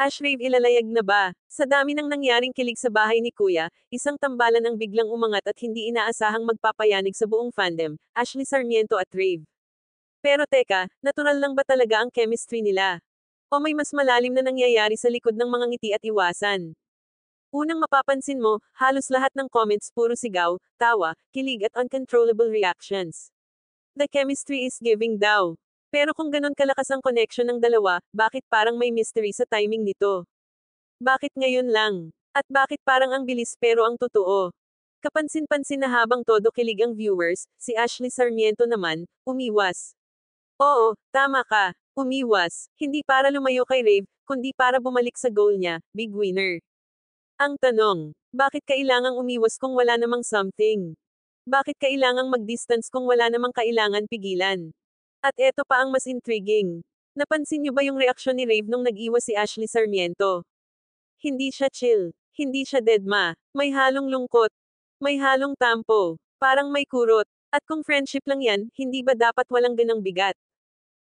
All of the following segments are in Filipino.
Ashrave ilalayag na ba? Sa dami ng nangyaring kilig sa bahay ni Kuya, isang tambalan ang biglang umangat at hindi inaasahang magpapayanig sa buong fandom, Ashley Sarmiento at Rave. Pero teka, natural lang ba talaga ang chemistry nila? O may mas malalim na nangyayari sa likod ng mga ngiti at iwasan? Unang mapapansin mo, halos lahat ng comments puro sigaw, tawa, kilig at uncontrollable reactions. The chemistry is giving daw. Pero kung ganun kalakas ang connection ng dalawa, bakit parang may mystery sa timing nito? Bakit ngayon lang? At bakit parang ang bilis pero ang totoo? Kapansin-pansin na habang todo kilig ang viewers, si Ashley Sarmiento naman, umiwas. Oo, tama ka. Umiwas. Hindi para lumayo kay Rave, kundi para bumalik sa goal niya, big winner. Ang tanong, bakit kailangang umiwas kung wala namang something? Bakit kailangang mag-distance kung wala namang kailangan pigilan? At eto pa ang mas intriguing. Napansin niyo ba yung reaksyon ni Rave nung nag-iwas si Ashley Sarmiento? Hindi siya chill. Hindi siya deadma. May halong lungkot. May halong tampo. Parang may kurot. At kung friendship lang yan, hindi ba dapat walang ganang bigat?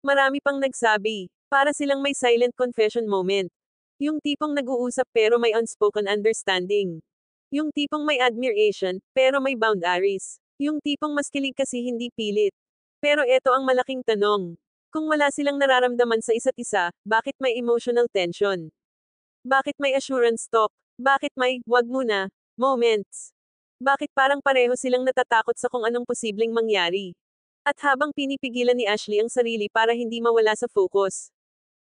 Marami pang nagsabi. Para silang may silent confession moment. Yung tipong nag-uusap pero may unspoken understanding. Yung tipong may admiration, pero may boundaries. Yung tipong mas kilig kasi hindi pilit. Pero eto ang malaking tanong. Kung wala silang nararamdaman sa isa't isa, bakit may emotional tension? Bakit may assurance talk? Bakit may, wag muna, moments? Bakit parang pareho silang natatakot sa kung anong posibleng mangyari? At habang pinipigilan ni Ashley ang sarili para hindi mawala sa focus.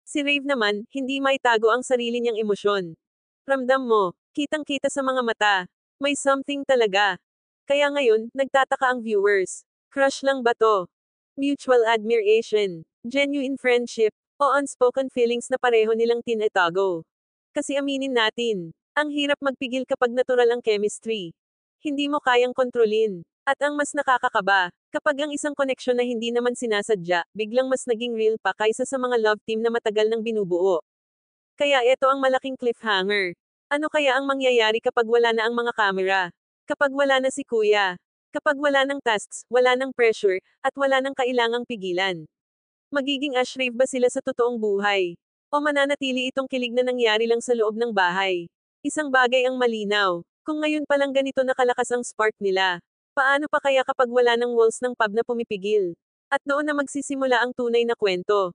Si Rave naman, hindi maitago ang sarili niyang emosyon. Ramdam mo, kitang-kita sa mga mata. May something talaga. Kaya ngayon, nagtataka ang viewers. Crush lang ba to? Mutual admiration, genuine friendship, o unspoken feelings na pareho nilang tinatago. Kasi aminin natin, ang hirap magpigil kapag natural ang chemistry. Hindi mo kayang kontrolin. At ang mas nakakakaba, kapag ang isang koneksyon na hindi naman sinasadya, biglang mas naging real pa kaysa sa mga love team na matagal nang binubuo. Kaya ito ang malaking cliffhanger. Ano kaya ang mangyayari kapag wala na ang mga kamera? Kapag wala na si Kuya? Kapag wala ng tasks, wala ng pressure, at wala ng kailangang pigilan. Magiging Ashrave ba sila sa totoong buhay? O mananatili itong kilig na nangyari lang sa loob ng bahay? Isang bagay ang malinaw. Kung ngayon palang ganito nakalakas ang spark nila, paano pa kaya kapag wala ng walls ng pub na pumipigil? At doon na magsisimula ang tunay na kwento.